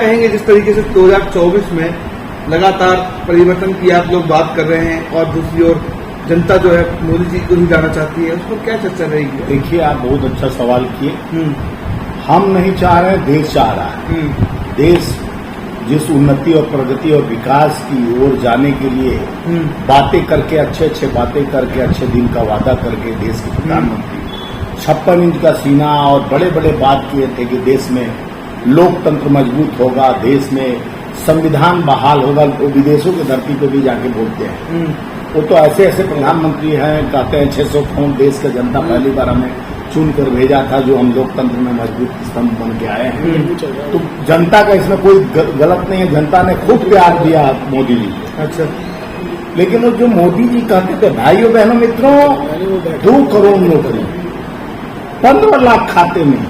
कहेंगे जिस तरीके से 2024 में लगातार परिवर्तन की आप लोग बात कर रहे हैं और दूसरी ओर जनता जो है मोदी जी को ही जाना चाहती है, उसको क्या चर्चा रहेगी? देखिए, आप बहुत अच्छा सवाल किए। हम नहीं चाह रहे, देश चाह रहा है। देश जिस उन्नति और प्रगति और विकास की ओर जाने के लिए बातें करके, अच्छे बातें करके, अच्छे दिन का वादा करके देश के प्रधानमंत्री 56 इंच का सीना और बड़े बड़े बात किए थे कि देश में लोकतंत्र मजबूत होगा, देश में संविधान बहाल होगा। वो विदेशों की धरती पे भी जाके बोलते हैं। वो तो ऐसे प्रधानमंत्री हैं, कहते हैं 600 करोड़ देश का जनता पहली बार हमें चुनकर भेजा था, जो हम लोकतंत्र में मजबूत स्तंभ बन के आए हैं। तो जनता का इसमें कोई गलत नहीं है, जनता ने खूब प्यार दिया मोदी जी को। अच्छा, लेकिन वो जो मोदी जी कहते थे, भाइयों बहनों मित्रों, 2 करोड़ नौकरी, 15 लाख खाते में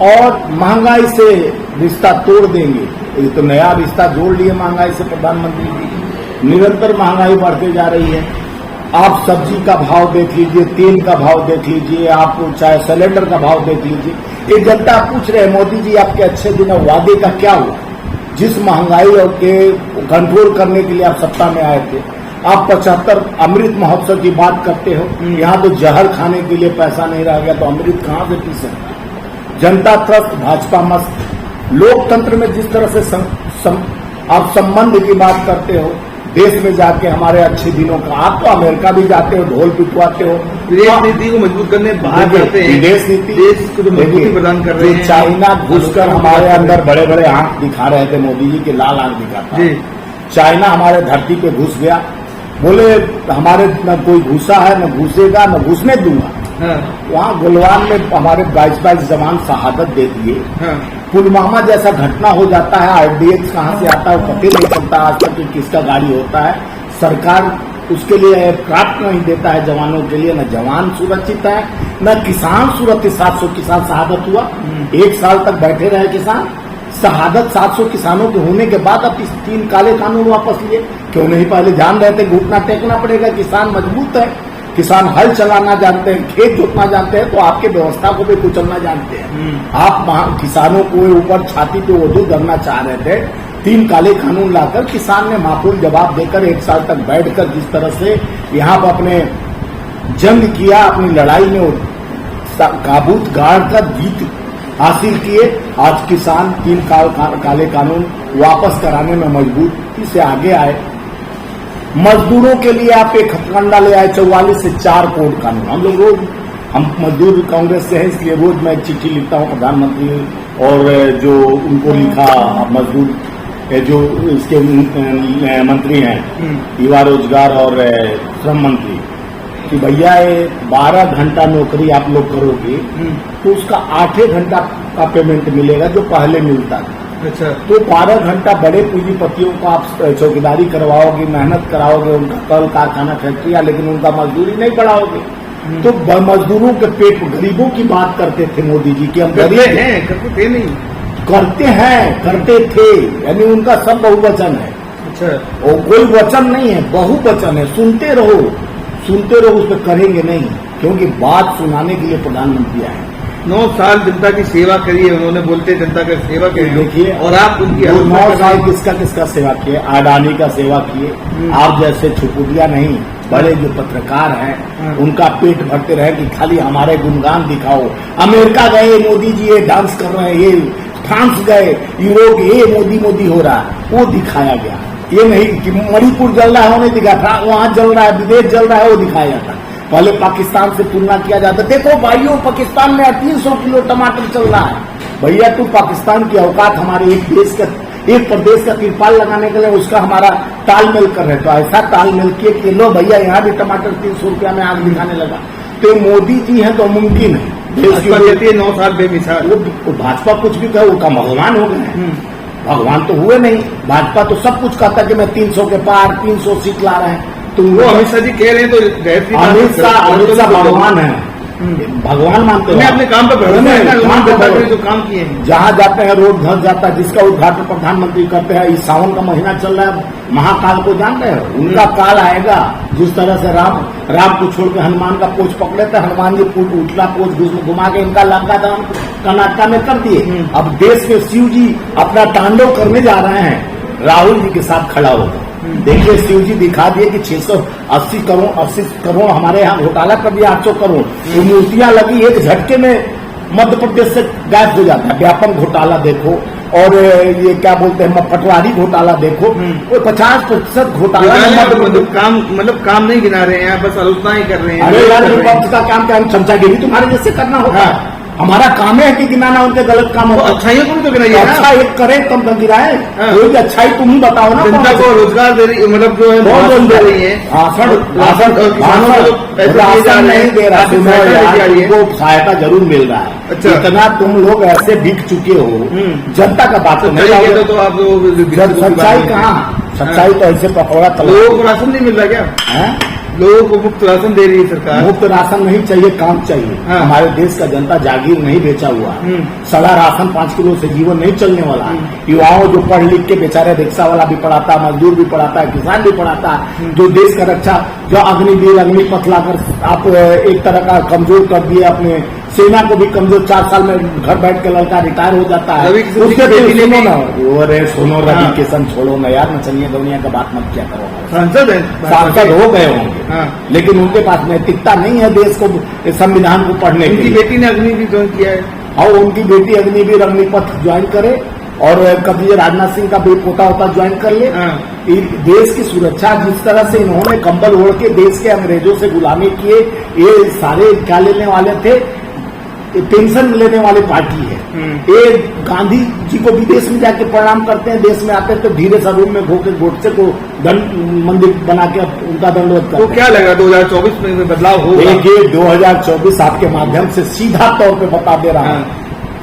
और महंगाई से रिश्ता तोड़ देंगे। ये तो नया रिश्ता जोड़ लिए महंगाई से प्रधानमंत्री जी। निरंतर महंगाई बढ़ते जा रही है। आप सब्जी का भाव देख लीजिए, तेल का भाव देख लीजिए, आप चाहे सिलेंडर का भाव देख लीजिए। ये जनता पूछ रहे हैं, मोदी जी आपके अच्छे दिनों वादे का क्या हुआ? जिस महंगाई और के कंट्रोल करने के लिए आप सत्ता में आए थे, आप 75 अमृत महोत्सव की बात करते हो। यहाँ तो जहर खाने के लिए पैसा नहीं रह गया, तो अमृत कहाँ से पी सकते? जनता त्रस्त, भाजपा मस्त। लोकतंत्र में जिस तरह से आप संबंध की बात करते हो, देश में जाके हमारे अच्छे दिनों का, आप तो अमेरिका भी जाते हो, ढोल पिटवाते हो, विदेश नीति को मजबूत करने बाहर जाते हैं। विदेश नीति देश को मजबूती प्रदान कर रहे हैं। चाइना घुसकर हमारे अंदर बड़े बड़े आंख दिखा रहे थे, मोदी जी के लाल आंख दिखाता है। चाइना हमारे धरती पे घुस गया, बोले हमारे न कोई घुसा है, न घुसेगा, न घुसने दूंगा। वहाँ गुलवान में हमारे 22 जवान शहादत दे दिए। पुलवामा जैसा घटना हो जाता है, आरडीएक्स कहाँ से आता है वो पता नहीं चलता आज तक कि किसका गाड़ी होता है। सरकार उसके लिए एयरक्राफ्ट नहीं देता है जवानों के लिए, न जवान सुरक्षित है, न किसान सुरक्षित। 700 किसान शहादत हुआ, 1 साल तक बैठे रहे किसान। शहादत 700 किसानों के होने के बाद अब 3 काले कानून वापस लिए। क्यों नहीं? पहले जान रहे थे घुटना टेकना पड़ेगा, किसान मजबूत है, किसान हल चलाना जानते हैं, खेत जोतना जानते हैं, तो आपके व्यवस्था को भी कुचलना जानते हैं। आप किसानों को ऊपर छाती पे वजू करना चाह रहे थे। 3 काले कानून लाकर किसान ने माकूल जवाब देकर 1 साल तक बैठकर जिस तरह से यहाँ पर अपने जंग किया, अपनी लड़ाई में काबूत गाड़ कर जीत हासिल किए। आज किसान 3 काले कानून वापस कराने में मजबूती से आगे आए। मजदूरों के लिए आप एक हथकंडा ले आए, 44 से 4 कोड कानून। हम लोग रोज, हम मजदूर कांग्रेस से हैं, इसलिए रोज मैं चिट्ठी लिखता हूँ प्रधानमंत्री और जो उनको लिखा मजदूर जो इसके मंत्री हैं, युवा रोजगार और श्रम मंत्री, कि भैया ये 12 घंटा नौकरी आप लोग करोगे तो उसका 8 घंटा का पेमेंट मिलेगा जो पहले मिलता था। अच्छा, तो 12 घंटा बड़े पूंजीपतियों को आप चौकीदारी करवाओगे, मेहनत कराओगे, उनका कल कारखाना फैक्ट्रिया, लेकिन उनका मजदूरी नहीं बढ़ाओगे। तो मजदूरों के पेट, गरीबों की बात करते थे मोदी जी की, हम गरीब हैं, करते थे नहीं, करते हैं, करते थे, यानी उनका सब बहुवचन है। अच्छा, और कोई वचन नहीं है, बहुवचन है। सुनते रहो, उस पर करेंगे नहीं, क्योंकि बात सुनाने के लिए प्रधानमंत्री आए। 9 साल जनता की सेवा करी है उन्होंने, बोलते जनता का सेवा करी। देखिए, और आप उनकी 9 साल किसका सेवा किए? अडानी का सेवा किए। आप जैसे छुपुटिया नहीं, बड़े जो पत्रकार हैं उनका पेट भरते रहे कि खाली हमारे गुणगान दिखाओ। अमेरिका गए मोदी जी, ये डांस कर रहे हैं, ये फ्रांस गए, यूरोप, ये मोदी हो रहा है, वो दिखाया गया। ये नहीं कि मणिपुर जल रहा है वो नहीं दिखा, वहां जल रहा है, विदेश जल रहा है वो दिखाया जाता। पहले पाकिस्तान से तुलना किया जाता, देखो भाइयों पाकिस्तान में 300 किलो टमाटर चल रहा है। भैया तू पाकिस्तान की औकात हमारे एक प्रदेश का तिरपाल लगाने के लिए उसका हमारा तालमेल कर रहे, तो ऐसा तालमेल किए कि लो भैया यहाँ भी टमाटर 300 रुपया में आग दिखाने लगा। तो मोदी जी हैं तो मुमकिन है। भाजपा कहती है 9 साल बेमिसाल। वो भाजपा कुछ भी कहे, वो भगवान हो गए। भगवान तो हुए नहीं। भाजपा तो सब कुछ कहता कि मैं 300 के पार 300 सीट ला रहे हैं। तो वो अमित शाह जी कह रहे हैं तो अमित शाह भगवान है, भगवान मानते हैं। अपने काम पर जो काम किए हैं, जहाँ जाते हैं रोड धस जाता है, जिसका उद्घाटन प्रधानमंत्री करते हैं। इस सावन का महीना चल रहा है, महाकाल को जान रहे हो? उनका काल आएगा जिस तरह से राम को छोड़ के हनुमान का पोछ पकड़े थे, हनुमान जी उठला पोछ घुमा के इनका लंका दहन कर्नाटक में कर दिए। अब देश में शिव जी अपना तांडव करने जा रहे हैं, राहुल जी के साथ खड़ा होगा। देखिए शिव जी दिखा दिए कि 680 करोड़ हमारे यहाँ घोटाला कर दिया, 800 करोड़ ये मूर्तियां लगी, एक झटके में मध्य प्रदेश से गायब हो जाता है। व्यापम घोटाला देखो और ये क्या बोलते हैं पटवारी घोटाला देखो, वो 50% घोटाला काम नहीं गिना रहे हैं, बस आलोचना ही कर रहे हैं। अरे यार विपक्ष का काम क्या, चमचागिरी तुम्हारे जैसे करना होगा। हमारा काम है कि गिनाना उनके गलत काम हो। अच्छाइयों को भी तो गिनाइए, अच्छा एक करे तब तो गिराए। कोई भी अच्छाई तुम ही बताओ ना। जनता को रोजगार दे रही, मतलब जो है बहुत दे रही है, राशन नहीं दे रहा, उनको सहायता जरूर मिल रहा है। अच्छा, इतना तुम लोग ऐसे बिक चुके हो, जनता का बात नहीं। तो आप सच्चाई कहाँ, सच्चाई तो ऐसे पकौड़ा लोगों को राशन नहीं मिल रहा क्या? लोगों को मुफ्त राशन दे रही है सरकार। मुफ्त राशन नहीं चाहिए, काम चाहिए। हमारे देश का जनता जागीर नहीं बेचा हुआ, सड़ा राशन 5 किलो से जीवन नहीं चलने वाला। युवाओं जो पढ़ लिख के बेचारे रिक्शा वाला भी पढ़ाता, मजदूर भी पढ़ाता है, किसान भी पढ़ाता है, जो देश का रक्षा, जो अग्निवीर अग्निपथ लाकर आप एक तरह का कमजोर कर दिए, अपने सेना को भी कमजोर, 4 साल में घर बैठ के लड़का रिटायर हो जाता है। उसके सुनो ना, अरे सुनो रवि किशन छोड़ो ना यार, नचनिया दुनिया का बात मत क्या करो। सांसद हो गए होंगे, लेकिन उनके पास नैतिकता नहीं है देश को, संविधान को पढ़ने की। उनकी बेटी ने अग्निवीर ज्वाइन किया है, और उनकी बेटी अग्निवीर अग्निपथ ज्वाइन करे, और कभी राजनाथ सिंह का भी पोता होता ज्वाइन कर ले। देश की सुरक्षा जिस तरह से इन्होंने कंबल ओढ़ के देश के अंग्रेजों से गुलामी किए, ये सारे क्या लेने वाले थे, पेंशन लेने वाली पार्टी है। ये गांधी जी को विदेश में जाके प्रणाम करते हैं, देश में आते हैं तो धीरे सा रूम में घोके गोडसे को मंदिर बना के उनका दंडवत करते हैं। तो क्या लगा 2024 में बदलाव होगा? देखिए 2024 आपके माध्यम से सीधा तौर पे बता दे रहा है,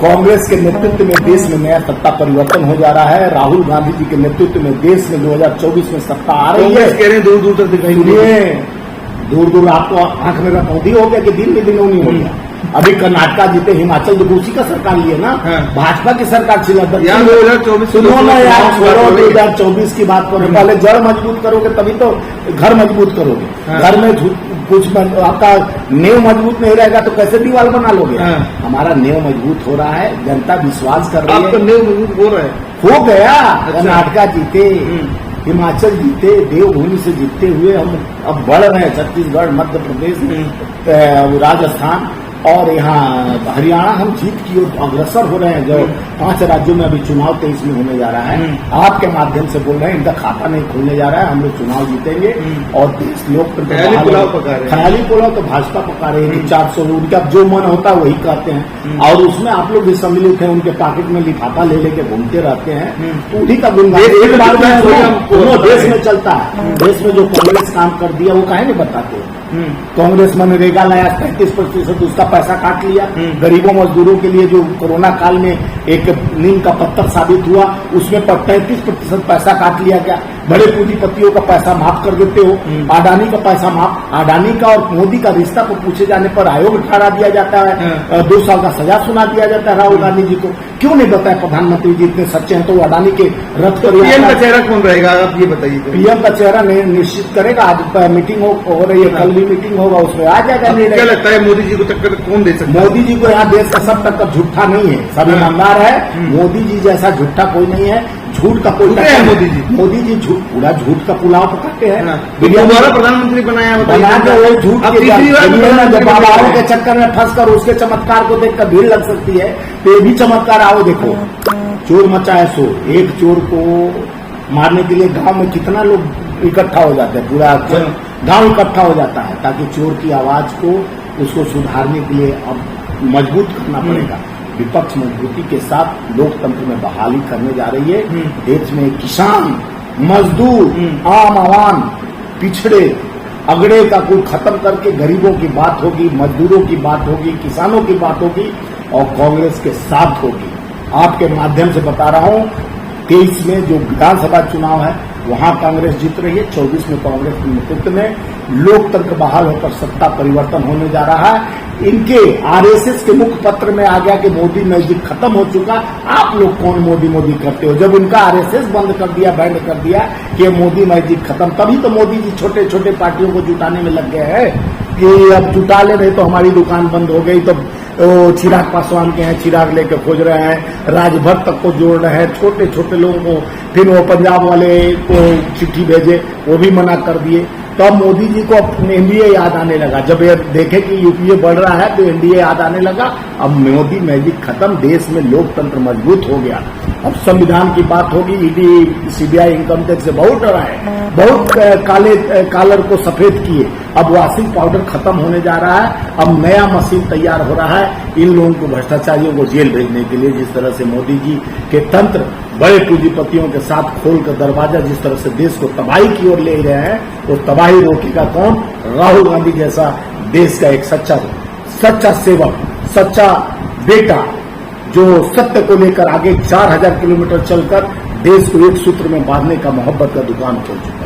कांग्रेस के नेतृत्व में देश में नया सत्ता परिवर्तन हो जा रहा है। राहुल गांधी जी के नेतृत्व में देश में 2024 में सत्ता आ रही है। कह रहे हैं दूर दूर तक दिखाई दूर दूर आपको आंख में रखौंधी हो गया कि दिन में दिनों नहीं हो गया। अभी कर्नाटक जीते, हिमाचल जो उसी का सरकार लिए ना, भाजपा की सरकार थी। 2024 सुनो ना यार, छोड़ो 2024 की बात करो, पहले जड़ मजबूत करोगे तभी तो घर मजबूत करोगे। घर में कुछ आपका नींव मजबूत नहीं रहेगा तो कैसे दीवार बना लोगे? हमारा नींव मजबूत हो रहा है, जनता विश्वास कर रही है। आपका नींव मजबूत हो रहा है, हो गया। कर्नाटक जीते, हिमाचल जीते, देवभूमि से जीतते हुए हम अब बढ़ रहे हैं। छत्तीसगढ़, मध्य प्रदेश, राजस्थान और यहाँ हरियाणा हम जीत की ओर अग्रसर हो रहे हैं। जो 5 राज्यों में अभी चुनाव 23 में होने जा रहा है, आपके माध्यम से बोल रहे हैं, इनका खाता नहीं खोलने जा रहा है, हम लोग चुनाव जीतेंगे और देश लोकतंत्र। ख्याली पुलाव तो भाजपा पका रही है, 400 उनका जो मन होता है वही कहते हैं, और उसमें आप लोग भी सम्मिलित हैं। उनके पॉकेट में लिफाफा ले लेके घूमते रहते हैं, तो उन्हीं का गुणगान देश में चलता है। देश में जो कांग्रेस काम कर दिया वो काहे नहीं बताते? कांग्रेस मनरेगा लाया, 35% उसका पैसा काट लिया। गरीबों मजदूरों के लिए जो कोरोना काल में एक नीम का पत्थर साबित हुआ, उसमें 35% पैसा काट लिया गया। बड़े पूंजीपतियों का पैसा माफ कर देते हो, अडानी का पैसा माफ। अडानी का और मोदी का रिश्ता को पूछे जाने पर आयोग ठहरा दिया जाता है, 2 साल का सजा सुना दिया जाता है राहुल गांधी जी को। क्यों नहीं बताया प्रधानमंत्री जी इतने सच्चे हैं तो वो अडानी के रथ पर। पीएम का चेहरा कौन रहेगा आप ये बताइए? पीएम का चेहरा निश्चित करेगा, आज मीटिंग हो रही है, कल भी मीटिंग होगा, उसमें आ जाएगा। क्या लगता है मोदी जी को टक्कर कौन दे सकता है? मोदी जी को यहाँ देश का सब टक्कर झूठा नहीं है, सब ईमानदार है। मोदी जी जैसा झूठा कोई नहीं है, झूठ का कोई है। मोदी जी पूरा झूठ का पुलाव पकाते हैं। दोबारा प्रधानमंत्री बनाया के वो झूठ बाबाओं के चक्कर में फंस कर उसके चमत्कार को देखकर भीड़ लग सकती है, तो ये भी चमत्कार आओ देखो। चोर मचाए शोर, एक चोर को मारने के लिए गांव में कितना लोग इकट्ठा हो जाते हैं, पूरा गांव इकट्ठा हो जाता है, ताकि चोर की आवाज को उसको सुधारने के लिए अब मजबूत करना पड़ेगा। विपक्ष मजबूती के साथ लोकतंत्र में बहाली करने जा रही है। देश में किसान, मजदूर, आम आवाम, पिछड़े अगड़े का कोई खत्म करके गरीबों की बात होगी, मजदूरों की बात होगी, किसानों की बात होगी और कांग्रेस के साथ होगी। आपके माध्यम से बता रहा हूं, 23 में जो विधानसभा चुनाव है वहां कांग्रेस जीत रही है, 24 में कांग्रेस के नेतृत्व में लोकतंत्र बहाल होकर सत्ता परिवर्तन होने जा रहा है। इनके आरएसएस के मुखपत्र में आ गया कि मोदी मैजिक खत्म हो चुका। आप आप लोग कौन मोदी मोदी करते हो? जब उनका आरएसएस बंद कर दिया, बैंड कर दिया कि मोदी मैजिक खत्म, तभी तो मोदी जी छोटे छोटे पार्टियों को जुटाने में लग गए हैं कि अब जुटा ले रहे तो हमारी दुकान बंद हो गई। तो चिराग पासवान के हैं, चिराग लेके खोज रहे हैं, राजभर तक को जोड़ रहे हैं, छोटे छोटे लोगों को। फिर वो पंजाब वाले को चिट्ठी भेजे, वो भी मना कर दिए। तो अब मोदी जी को एनडीए याद आने लगा। जब ये देखे कि यूपीए बढ़ रहा है तो एनडीए याद आने लगा। अब मोदी मैजिक खत्म, देश में लोकतंत्र मजबूत हो गया। अब संविधान की बात होगी, ईडी सीबीआई इनकम टैक्स से बहुत डराए, बहुत कालर को सफेद किए। अब वॉशिंग पाउडर खत्म होने जा रहा है। अब नया मशीन तैयार हो रहा है इन लोगों को, भ्रष्टाचारियों को जेल भेजने के लिए। जिस तरह से मोदी जी के तंत्र बड़े पूंजीपतियों के साथ खोलकर दरवाजा जिस तरह से देश को तबाही की ओर ले रहे हैं, वो तबाही रोकेगा कौन? राहुल गांधी जैसा देश का एक सच्चा सेवक, सच्चा बेटा, जो सत्य को लेकर आगे 4000 किलोमीटर चलकर देश को एक सूत्र में बांधने का मोहब्बत का दुकान खोल चुका।